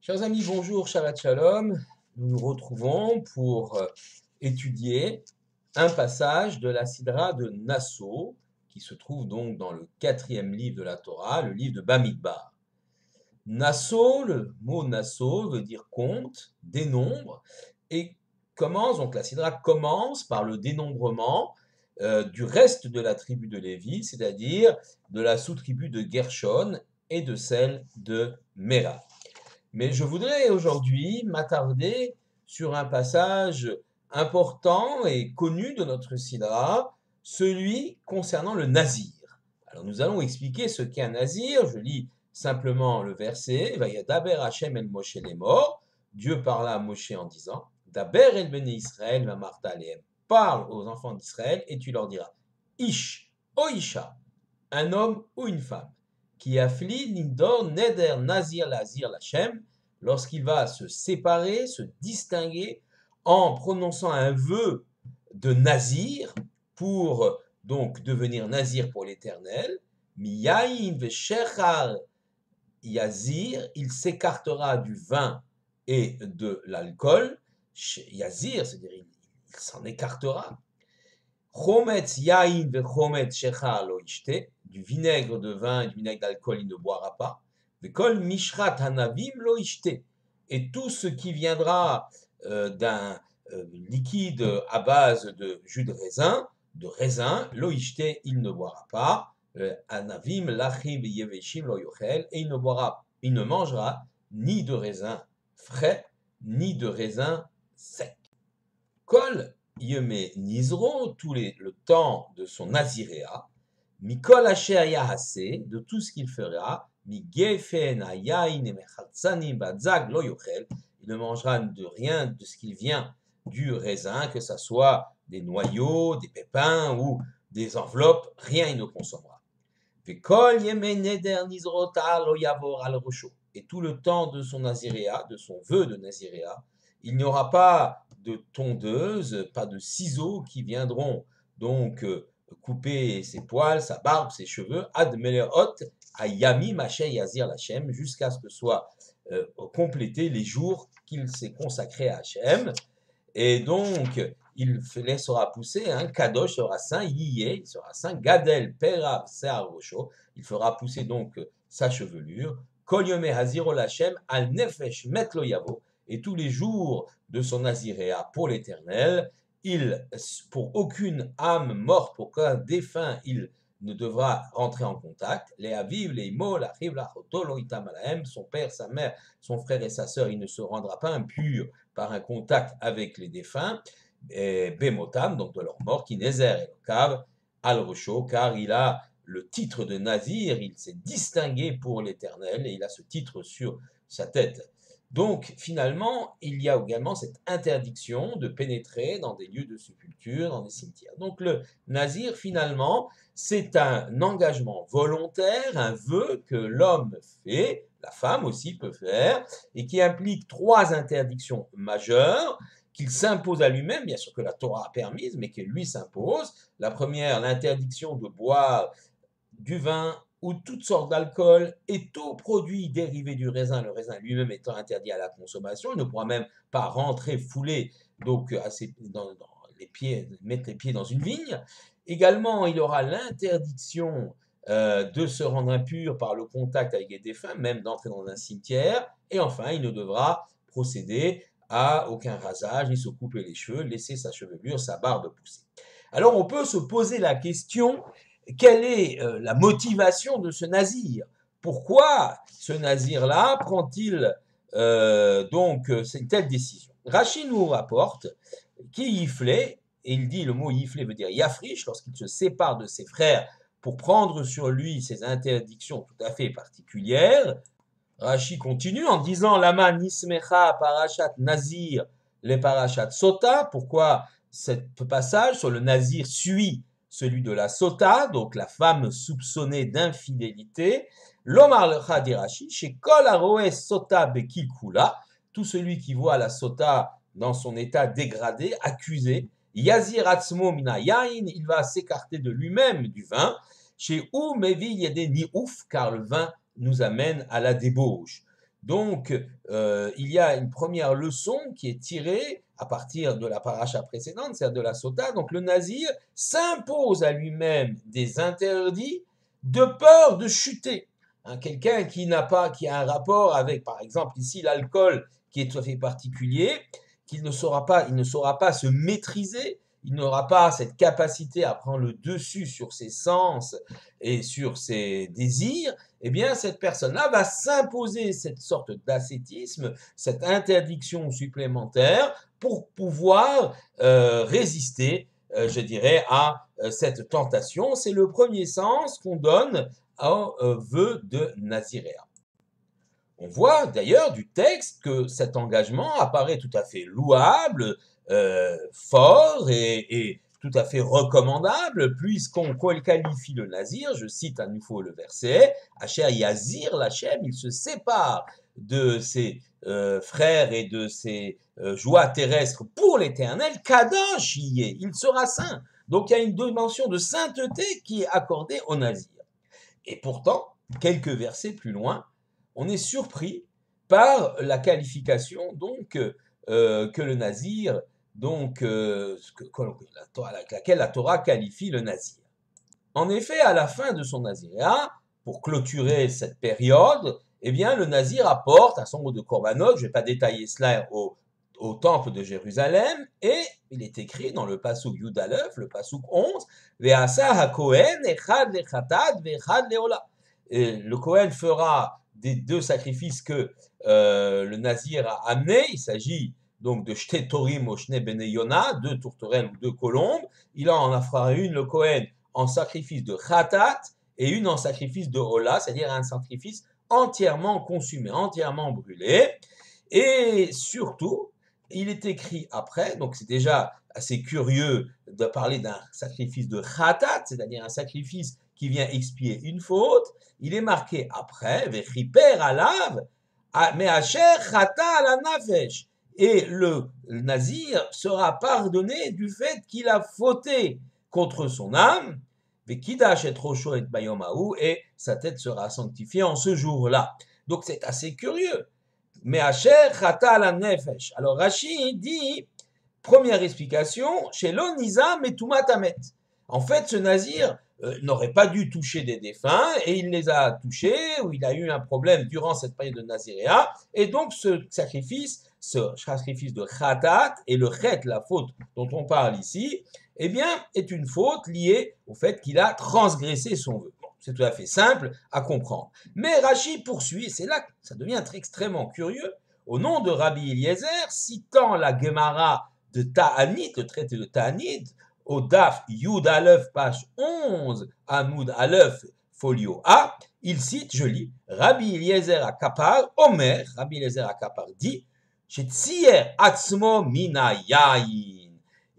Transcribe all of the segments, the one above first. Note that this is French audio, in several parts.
Chers amis, bonjour, Shabbat Shalom. Nous nous retrouvons pour étudier un passage de la Sidra de Nassau, qui se trouve donc dans le 4e livre de la Torah, le livre de Bamidbar. Nassau, le mot Nassau veut dire compte, dénombre, et donc la Sidra commence par le dénombrement du reste de la tribu de Lévi, c'est-à-dire de la sous-tribu de Gershon et de celle de Merari. Mais je voudrais aujourd'hui m'attarder sur un passage important et connu de notre Sidra, celui concernant le Nazir. Alors nous allons expliquer ce qu'est un Nazir. Je lis simplement le verset. Vayadaber Hashem el Moshe lemor. Dieu parla à Moshe en disant Daber el bene Israël va marta alehem. Parle aux enfants d'Israël et tu leur diras Ish o Isha, un homme ou une femme qui afflit Nidor Neder Nazir Lazir Lachem, lorsqu'il va se séparer, se distinguer en prononçant un vœu de Nazir pour donc devenir Nazir pour l'Éternel, Miyaïn Veshechar Yazir, il s'écartera du vin et de l'alcool, Yazir, c'est-à-dire il s'en écartera. Chometz yaïn vechometz shechar lo ishte, du vinaigre de vin et du vinaigre d'alcool il ne boira pas. Vekol mishrat hanavim lo ishte, et tout ce qui viendra d'un liquide à base de jus de raisin, lo ishte, il ne boira pas. Hanavim lachim yeveshim lo yochel, et il ne mangera ni de raisin frais ni de raisin sec. Kol Yeme Nizro, le temps de son naziréa, Mikol Asher Yahase, de tout ce qu'il fera, Migefen Ayain Emechatzanim Badzag Lo Yochel, il ne mangera de rien de ce qui vient du raisin, que ce soit des noyaux, des pépins ou des enveloppes, rien il ne consommera. Vekol Yeme Neder Nizro Ta'al Lo Yavor Al Rosho, et tout le temps de son naziréa, de son vœu de naziréa, il n'y aura pas de tondeuse, pas de ciseaux qui viendront donc couper ses poils, sa barbe, ses cheveux, ad meleot ayami maché yazir lachem, jusqu'à ce que soient complétés les jours qu'il s'est consacré à Hachem. Et donc, il laissera pousser, Kadosh sera saint, Yiyé, il sera saint, Gadel, Perav, Sear Rosho, il fera pousser donc sa chevelure, Kol Yomé Haziro Lachem, Al Nefesh Metlo Yavo, et tous les jours de son naziréa pour l'Éternel, pour aucune âme morte, pour aucun défunt, il ne devra rentrer en contact. Les aviv, les imo, la chiv, la choto, lo itam alahem, son père, sa mère, son frère et sa sœur, il ne se rendra pas impur par un contact avec les défunts. Bemotam, donc de leur mort, qui nézer et lokav, al rosho, car il a le titre de nazir, il s'est distingué pour l'Éternel et il a ce titre sur sa tête. Donc, finalement, il y a également cette interdiction de pénétrer dans des lieux de sépulture, dans des cimetières. Donc, le nazir, finalement, c'est un engagement volontaire, un vœu que l'homme fait, la femme aussi peut faire, et qui implique 3 interdictions majeures qu'il s'impose à lui-même, bien sûr que la Torah a permise, mais qu'il lui s'impose. La première, l'interdiction de boire du vin ou toutes sortes d'alcool et tout produit dérivé du raisin, le raisin lui-même étant interdit à la consommation, il ne pourra même pas rentrer foulé donc dans les pieds, mettre les pieds dans une vigne. Également, il aura l'interdiction de se rendre impur par le contact avec les défunts, même d'entrer dans un cimetière. Et enfin, il ne devra procéder à aucun rasage, ni se couper les cheveux, laisser sa chevelure, sa barbe pousser. Alors, on peut se poser la question, quelle est la motivation de ce nazir? Pourquoi ce nazir-là prend-il donc une telle décision? Rachi nous rapporte qui yiflé, et il dit, le mot yiflé veut dire yafrish, lorsqu'il se sépare de ses frères pour prendre sur lui ses interdictions tout à fait particulières. Rachi continue en disant Lama nismecha parashat nazir les parashat sota. Pourquoi ce passage sur le nazir suit celui de la sota, donc la femme soupçonnée d'infidélité? L'omar lecha dit Rachi, chez kol aroe sota bekilkula, tout celui qui voit la sota dans son état dégradé, accusé, yazir atzmo mina yain, il va s'écarter de lui-même du vin, chez ou mevi yede ni ouf, car le vin nous amène à la débauche. Donc, il y a une première leçon qui est tirée à partir de la paracha précédente, c'est-à-dire de la sota. Donc, le nazir s'impose à lui-même des interdits de peur de chuter. Hein, quelqu'un qui a un rapport avec, par exemple, ici, l'alcool, qui est tout à fait particulier, il ne saura pas se maîtriser, il n'aura pas cette capacité à prendre le dessus sur ses sens et sur ses désirs, eh bien, cette personne-là va s'imposer cette sorte d'ascétisme, cette interdiction supplémentaire pour pouvoir résister, je dirais, à cette tentation. C'est le premier sens qu'on donne au vœu de Naziréa. On voit d'ailleurs du texte que cet engagement apparaît tout à fait louable, fort et tout à fait recommandable, puisqu'on qualifie le nazir, je cite à nouveau le verset, Asher Yazir Lachem, il se sépare de ses frères et de ses joies terrestres pour l'éternel, Kadosh y est, il sera saint. Donc il y a une dimension de sainteté qui est accordée au nazir. Et pourtant, quelques versets plus loin, on est surpris par la qualification donc que le nazir, donc laquelle la Torah qualifie le nazir. En effet, à la fin de son naziréat, pour clôturer cette période, eh bien, le nazir apporte un certain nombre de korbanot, je ne vais pas détailler cela au temple de Jérusalem, et il est écrit dans le pasuk Yud Aleph, le pasuk 11, Ve'asa ha-kohen echad lechatad ve'echad leola. Le Kohen fera des deux sacrifices que le nazir a amenés. Il s'agit donc de shte torim o shne bene Yona, deux tourterelles ou deux colombes. Il en fera une, le Kohen, en sacrifice de khatat et une en sacrifice de hola, c'est-à-dire un sacrifice entièrement consumé, entièrement brûlé. Et surtout, il est écrit après, donc c'est déjà assez curieux de parler d'un sacrifice de khatat, c'est-à-dire un sacrifice qui vient expier une faute. Il est marqué après, vechiper alav, me'asher chata ala nafesh. Et le nazir sera pardonné du fait qu'il a fauté contre son âme, vekidash et rosho et bayomahu, et sa tête sera sanctifiée en ce jour-là. Donc c'est assez curieux. Mais Asher chata ala nefesh. Alors Rashi dit, première explication, chez l'Oniza metumat amet. En fait, ce nazir n'aurait pas dû toucher des défunts et il les a touchés ou il a eu un problème durant cette période de Naziréa. Et donc ce sacrifice de khatat et le chet, la faute dont on parle ici, eh bien, est une faute liée au fait qu'il a transgressé son vœu. Bon, c'est tout à fait simple à comprendre. Mais Rashi poursuit, et c'est là que ça devient extrêmement curieux, au nom de Rabbi Eliezer, citant la Gemara de Ta'anit, le traité de Ta'anit, au DAF Yud Aleph, page 11, Hamoud Aleph, folio A, il cite, je lis, Rabbi Eliezer Akapar, Omer, Rabbi Eliezer Akapar dit, Shetsier Atzmo Mina Yain.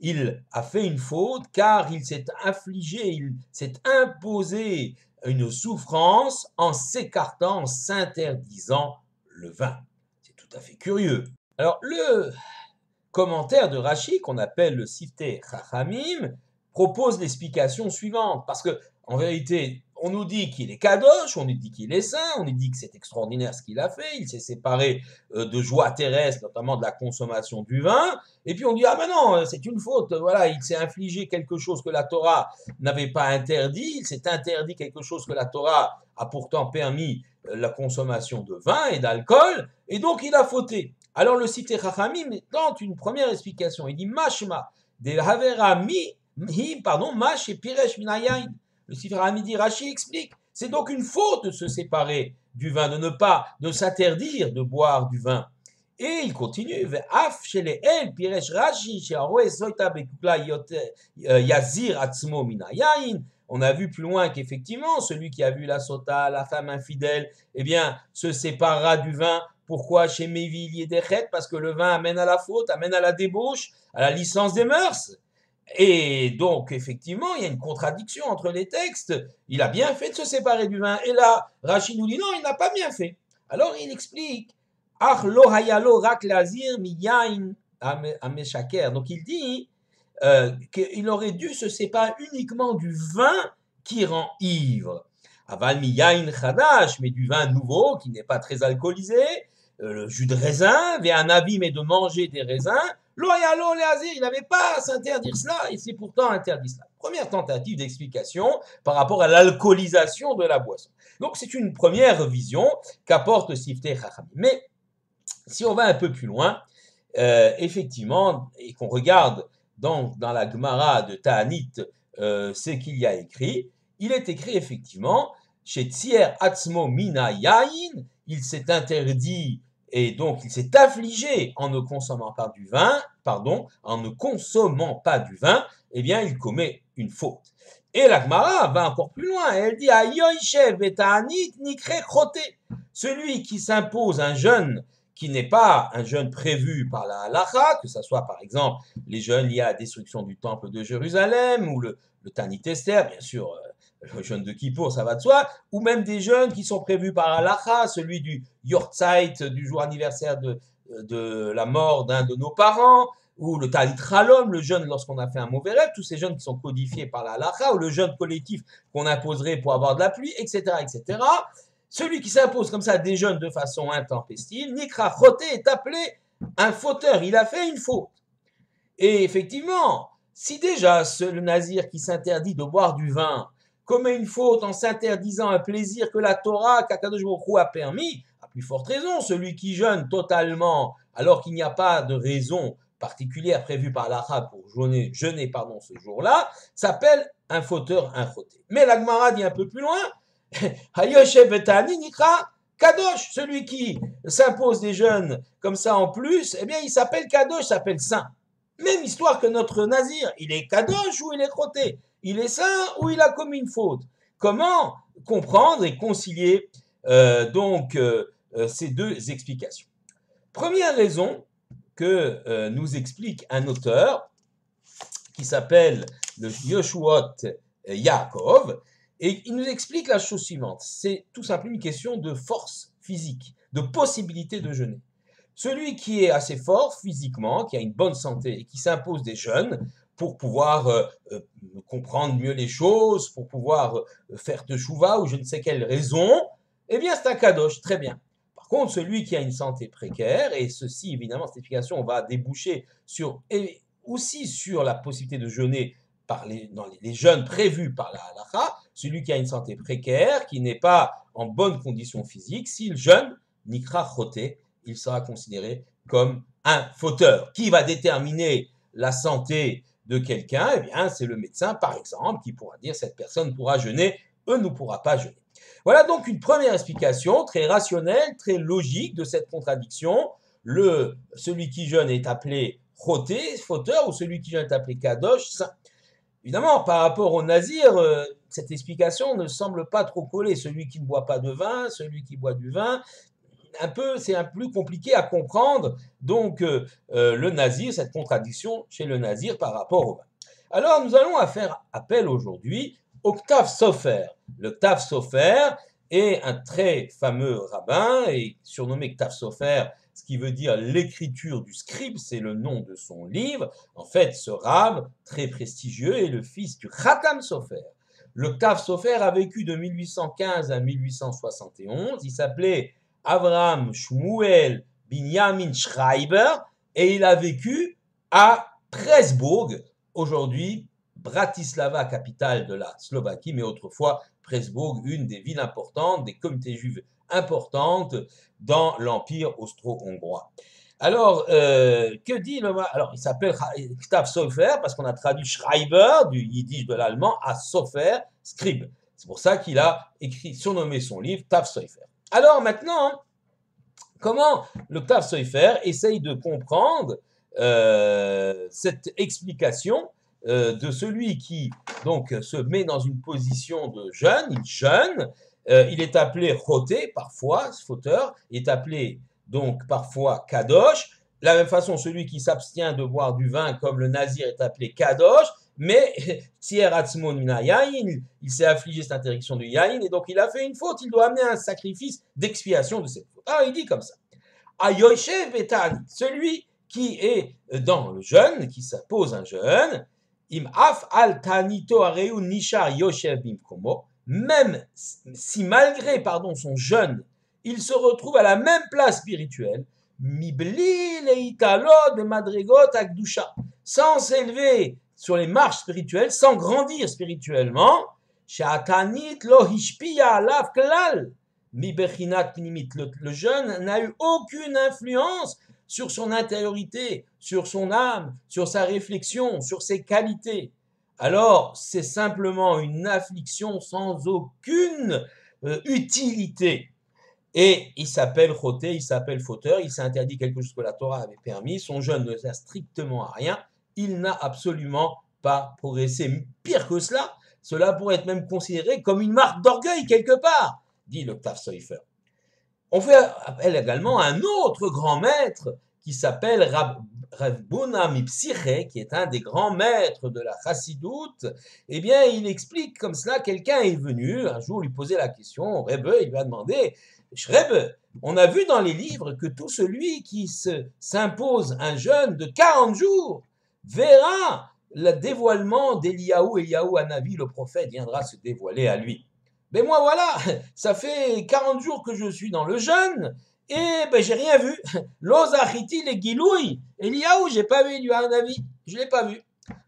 Il a fait une faute car il s'est infligé, il s'est imposé une souffrance en s'écartant, en s'interdisant le vin. C'est tout à fait curieux. Alors, le commentaire de Rashi, qu'on appelle le Siftei Chachamim, propose l'explication suivante, parce que, en vérité, on nous dit qu'il est kadosh, on nous dit qu'il est saint, on nous dit que c'est extraordinaire ce qu'il a fait, il s'est séparé de joie terrestre, notamment de la consommation du vin, et puis on dit, ah ben non, c'est une faute, voilà, il s'est infligé quelque chose que la Torah n'avait pas interdit, il s'est interdit quelque chose que la Torah a pourtant permis, la consommation de vin et d'alcool, et donc il a fauté. Alors le Siftei Chachamim tente une première explication, il dit, mashma, de havera mash et piresh minayain. Le Siftei Chachamim dit, Rashi explique, c'est donc une faute de se séparer du vin, de s'interdire de boire du vin. Et il continue, Af shele el piresh Rashi, she'aroe soita bekukla yazir atzmo minayain. On a vu plus loin qu'effectivement, celui qui a vu la sota, la femme infidèle, eh bien, se séparera du vin. Pourquoi chez Mévil Yedechet? Parce que le vin amène à la faute, amène à la débauche, à la licence des mœurs. Et donc, effectivement, il y a une contradiction entre les textes. Il a bien fait de se séparer du vin. Et là, Rachid nous dit non, il n'a pas bien fait. Alors, il explique. Ach lo hayalo rak lazir miyain ameshaker. Donc, il dit qu'il aurait dû se séparer uniquement du vin qui rend ivre. Aval mi yain chadash, mais du vin nouveau qui n'est pas très alcoolisé, le jus de raisin, un avis, mais de manger des raisins. Loyalo Léazir, il n'avait pas à s'interdire cela, et c'est pourtant interdit cela. Première tentative d'explication par rapport à l'alcoolisation de la boisson. Donc c'est une première vision qu'apporte Siftei Chachamim. Mais si on va un peu plus loin, effectivement, et qu'on regarde dans la Gemara de Ta'anit, ce qu'il y a écrit, il est écrit effectivement, chez Tsier Atzmo Mina Yain, il s'est interdit et donc il s'est affligé en ne consommant pas du vin, en ne consommant pas du vin, eh bien il commet une faute. Et la Gemara va encore plus loin, elle dit Ayoishev et Ta'anit nikre chote, celui qui s'impose un jeûne qui n'est pas un jeûne prévu par la halacha, que ce soit par exemple les jeûnes liés à la destruction du temple de Jérusalem, ou le Tanit Esther, bien sûr, le jeûne de Kippour, ça va de soi, ou même des jeûnes qui sont prévus par halacha, celui du Yortzeit, du jour anniversaire de la mort d'un de nos parents, ou le Talit Chalom, le jeûne lorsqu'on a fait un mauvais rêve, tous ces jeûnes qui sont codifiés par la halacha, ou le jeûne collectif qu'on imposerait pour avoir de la pluie, etc., etc., celui qui s'impose comme ça des jeûnes de façon intempestive, Nikra Choté est appelé un fauteur, il a fait une faute. Et effectivement, si déjà le nazir qui s'interdit de boire du vin commet une faute en s'interdisant un plaisir que la Torah, qu'Akadosh Baruch Hu a permis, à plus forte raison, celui qui jeûne totalement alors qu'il n'y a pas de raison particulière prévue par l'Acha pour jeûner ce jour-là, s'appelle un fauteur, un choté. Mais la Gemara dit un peu plus loin, Hayoshev etani nikra kadosh, celui qui s'impose des jeûnes comme ça en plus, eh bien il s'appelle kadosh, s'appelle saint. Même histoire que notre nazir, il est kadosh ou il est choté, il est saint ou il a commis une faute. Comment comprendre et concilier ces deux explications? Première raison que nous explique un auteur qui s'appelle le Yoshuot Yaakov, et il nous explique la chose suivante, c'est tout simplement une question de force physique, de possibilité de jeûner. Celui qui est assez fort physiquement, qui a une bonne santé et qui s'impose des jeûnes pour pouvoir comprendre mieux les choses, pour pouvoir faire teshuva ou je ne sais quelle raison, eh bien c'est un kadosh, très bien. Par contre, celui qui a une santé précaire, et ceci évidemment, cette explication va déboucher aussi sur la possibilité de jeûner dans les jeûnes prévus par la halacha, celui qui a une santé précaire, qui n'est pas en bonne condition physique, s'il jeûne, nikra choté, il sera considéré comme un fauteur. Qui va déterminer la santé de quelqu'un? Eh bien, c'est le médecin, par exemple, qui pourra dire cette personne pourra jeûner, ne pourra pas jeûner. Voilà donc une première explication très rationnelle, très logique de cette contradiction. Celui qui jeûne est appelé choté, fauteur, ou celui qui jeûne est appelé kadosh, saint. Évidemment, par rapport au nazir, cette explication ne semble pas trop coller. Celui qui ne boit pas de vin, celui qui boit du vin, c'est un peu plus compliqué à comprendre. Donc, le nazir, cette contradiction chez le nazir par rapport au vin. Alors, nous allons faire appel aujourd'hui au Ktav Sofer. Le Ktav Sofer est un très fameux rabbin, et surnommé Ktav Sofer, ce qui veut dire l'écriture du scribe, c'est le nom de son livre. En fait, ce rabbin, très prestigieux, est le fils du Khatam Sofer. Le Ktav Sofer a vécu de 1815 à 1871. Il s'appelait Avraham Shmuel Binyamin Schreiber, et il a vécu à Pressburg, aujourd'hui Bratislava, capitale de la Slovaquie, mais autrefois Pressburg, une des villes importantes, des communautés juives importantes dans l'Empire austro-hongrois. Alors, que dit le... Alors, il s'appelle Ktav Sofer parce qu'on a traduit Schreiber, du yiddish de l'allemand, à Sofer, scribe. C'est pour ça qu'il a surnommé son livre Ktav Sofer. Alors maintenant, comment le Ktav Sofer essaye de comprendre cette explication de celui qui donc se met dans une position de jeûne, il jeûne, il est appelé choté parfois, fauteur, il est appelé donc parfois kadosh. De la même façon, celui qui s'abstient de boire du vin comme le nazir est appelé kadosh, mais Tier Atzmon Mina Yain, il s'est affligé cette interdiction du Yain, et donc il a fait une faute, il doit amener un sacrifice d'expiation de cette faute. Ah, il dit comme ça. Ayoishev etani, celui qui est dans le jeûne, qui s'impose un jeûne, im af al tanito areu nishar yoshev bimkomo, même si malgré son jeûne, il se retrouve à la même place spirituelle, mibli leitalo de madrigot akdusha, sans s'élever sur les marches spirituelles, sans grandir spirituellement, she'atanit lo hishpiya alav klal, mi bechinat pnimit, le jeûne n'a eu aucune influence sur son intériorité, sur son âme, sur sa réflexion, sur ses qualités. Alors, c'est simplement une affliction sans aucune utilité. Et il s'appelle choté, il s'appelle fauteur, il s'est interdit quelque chose que la Torah avait permis, son jeûne ne sert strictement à rien, il n'a absolument pas progressé. Pire que cela pourrait être même considéré comme une marque d'orgueil quelque part, dit le Ktaf Sofer. On fait appel également à un autre grand maître qui s'appelle Rav Buna Mipsiche, qui est un des grands maîtres de la Chassidoute. Eh bien, il explique comme cela, quelqu'un est venu un jour lui poser la question, Rebbe, il lui a demandé, Rebbe, on a vu dans les livres que tout celui qui s'impose un jeûne de 40 jours verra le dévoilement d'Eliyahu Hanavi, le prophète viendra se dévoiler à lui. Mais moi voilà, ça fait 40 jours que je suis dans le jeûne et j'ai rien vu. L'ozachiti les giloui, Eliyahu, j'ai pas vu Eliyahu Hanavi, je l'ai pas vu.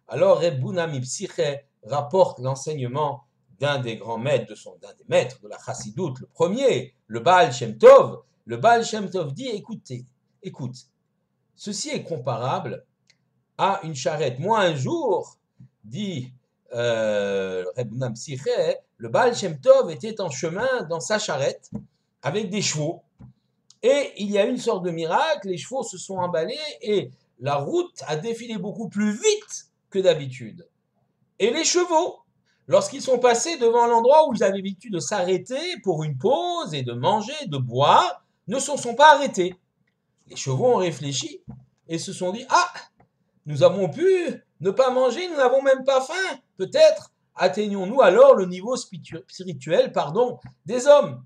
Alors Reb Buna Mipsiche rapporte l'enseignement d'un des grands maîtres, d'un des maîtres de la Chassidoute, le premier, le Baal Shem Tov. Le Baal Shem Tov dit, écoute, ceci est comparable à une charrette. Moi un jour, dit Reb Buna Mipsiche, le Baal Shem Tov était en chemin dans sa charrette avec des chevaux. Et il y a une sorte de miracle, les chevaux se sont emballés et la route a défilé beaucoup plus vite que d'habitude. Et les chevaux, lorsqu'ils sont passés devant l'endroit où ils avaient l'habitude de s'arrêter pour une pause et de manger, de boire, ne se sont pas arrêtés. Les chevaux ont réfléchi et se sont dit « Ah, nous avons pu ne pas manger, nous n'avons même pas faim. Peut-être atteignons-nous alors le niveau spirituel des hommes. »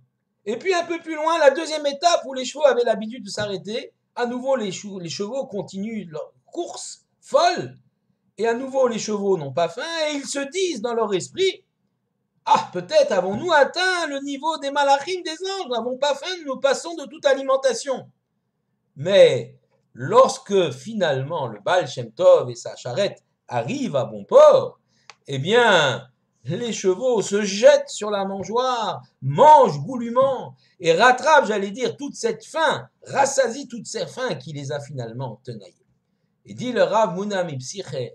Et puis un peu plus loin, la deuxième étape où les chevaux avaient l'habitude de s'arrêter, à nouveau les chevaux continuent leur course folle, et à nouveau les chevaux n'ont pas faim, et ils se disent dans leur esprit, ah, peut-être avons-nous atteint le niveau des malachim, des anges, nous n'avons pas faim, nous passons de toute alimentation. Mais lorsque finalement le Baal Shem Tov et sa charrette arrivent à bon port, eh bien, les chevaux se jettent sur la mangeoire, mangent goulûment et rattrapent, toute cette faim, rassasient toute cette faim qui les a finalement tenaillés. Et dit le Rav Buna Mipsiche,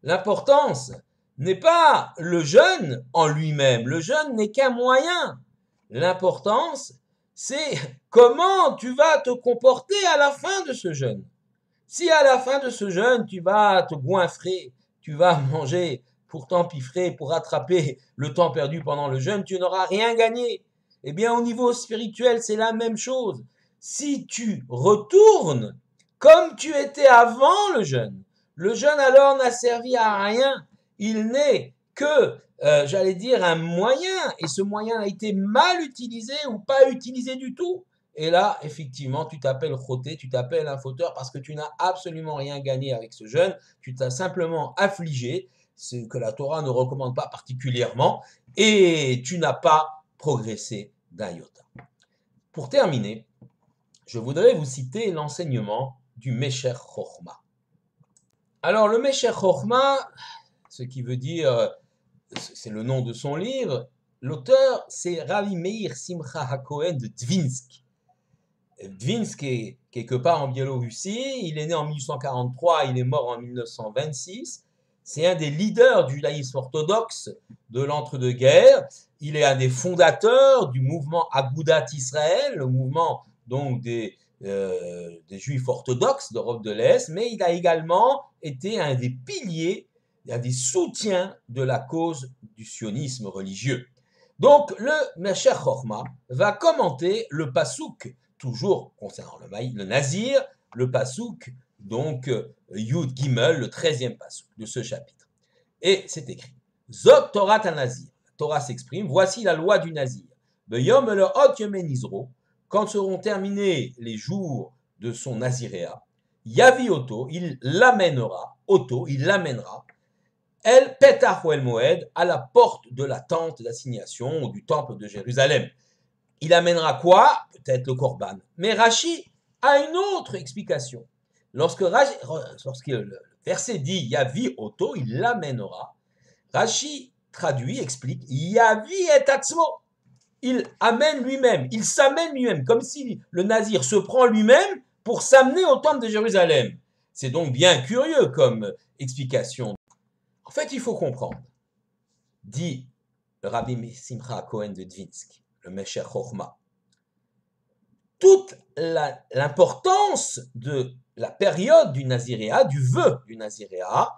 l'importance n'est pas le jeûne en lui-même, le jeûne n'est qu'un moyen. L'importance, c'est comment tu vas te comporter à la fin de ce jeûne. Si à la fin de ce jeûne, tu vas te goinfrer, tu vas manger pour t'empiffrer, pour rattraper le temps perdu pendant le jeûne, tu n'auras rien gagné. Eh bien, au niveau spirituel, c'est la même chose. Si tu retournes comme tu étais avant le jeûne alors n'a servi à rien. Il n'est que, un moyen, et ce moyen a été mal utilisé ou pas utilisé du tout. Et là, effectivement, tu t'appelles choté, tu t'appelles un fauteur parce que tu n'as absolument rien gagné avec ce jeûne. Tu t'as simplement affligé, ce que la Torah ne recommande pas particulièrement, et tu n'as pas progressé d'un iota. Pour terminer, je voudrais vous citer l'enseignement du Mesher Chochma. Alors, le Mesher Chochma, ce qui veut dire, c'est le nom de son livre, l'auteur, c'est Ravi Meir Simcha HaKohen de Dvinsk. Dvinsk est quelque part en Biélorussie, il est né en 1843, il est mort en 1926. C'est un des leaders du judaïsme orthodoxe de l'entre-deux-guerres. Il est un des fondateurs du mouvement Agudat Israël, le mouvement donc des juifs orthodoxes d'Europe de l'Est, mais il a également été un des piliers, un des soutiens de la cause du sionisme religieux. Donc le Mesher Chochma va commenter le pasouk, toujours concernant le Nazir, le pasouk, donc Yud Gimel, le 13e pasouk de ce chapitre. Et c'est écrit, Zot Torah Nazir, la Torah s'exprime, voici la loi du Nazir. Beyom le hot yemen Israël, quand seront terminés les jours de son naziréat, Yavi Oto, il l'amènera, il l'amènera, El Petach ou El Moed, à la porte de la tente d'assignation ou du temple de Jérusalem. Il amènera quoi? Peut-être le Corban. Mais Rashi a une autre explication. Lorsque le verset dit Yavi Oto, il l'amènera. Rashi traduit, explique Yavi et Atzmo. Il amène lui-même, il s'amène lui-même, comme si le nazir se prend lui-même pour s'amener au temple de Jérusalem. C'est donc bien curieux comme explication. En fait, il faut comprendre, dit le Rabbi Simcha Cohen de Dvinsk, le Mesher Chochma, toute l'importance de la période du Naziréat, du vœu du Naziréat,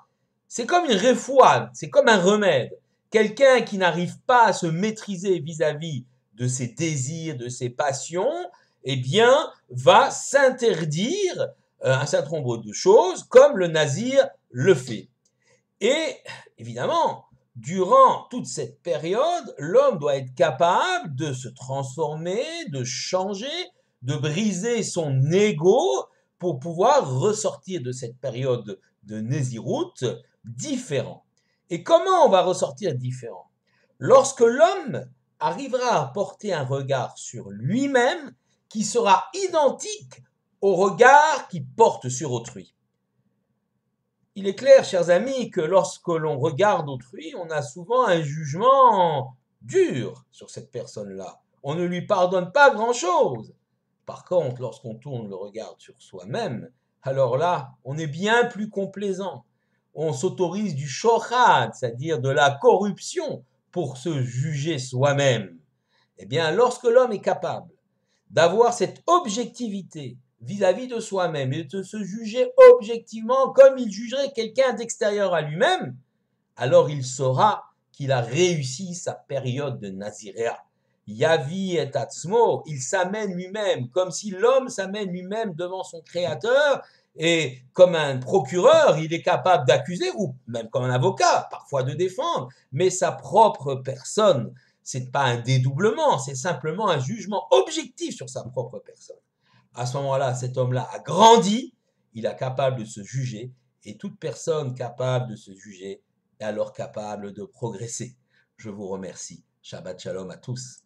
c'est comme une réfouade, c'est comme un remède. Quelqu'un qui n'arrive pas à se maîtriser vis-à-vis de ses désirs, de ses passions, eh bien, va s'interdire un certain nombre de choses, comme le nazir le fait. Et évidemment, durant toute cette période, l'homme doit être capable de se transformer, de changer, de briser son ego pour pouvoir ressortir de cette période de Nézirout différent. Et comment on va ressortir différent? Lorsque l'homme arrivera à porter un regard sur lui-même qui sera identique au regard qu'il porte sur autrui. Il est clair, chers amis, que lorsque l'on regarde autrui, on a souvent un jugement dur sur cette personne-là. On ne lui pardonne pas grand-chose. Par contre, lorsqu'on tourne le regard sur soi-même, alors là, on est bien plus complaisant. On s'autorise du shochad, c'est-à-dire de la corruption, pour se juger soi-même. Eh bien, lorsque l'homme est capable d'avoir cette objectivité vis-à-vis de soi-même et de se juger objectivement comme il jugerait quelqu'un d'extérieur à lui-même, alors il saura qu'il a réussi sa période de Naziréa. Yavi et Atzmo, il s'amène lui-même, comme si l'homme s'amène lui-même devant son créateur, et comme un procureur, il est capable d'accuser, ou même comme un avocat, parfois de défendre, mais sa propre personne. C'est pas un dédoublement, c'est simplement un jugement objectif sur sa propre personne. À ce moment-là, cet homme-là a grandi, il est capable de se juger, et toute personne capable de se juger est alors capable de progresser. Je vous remercie. Shabbat Shalom à tous.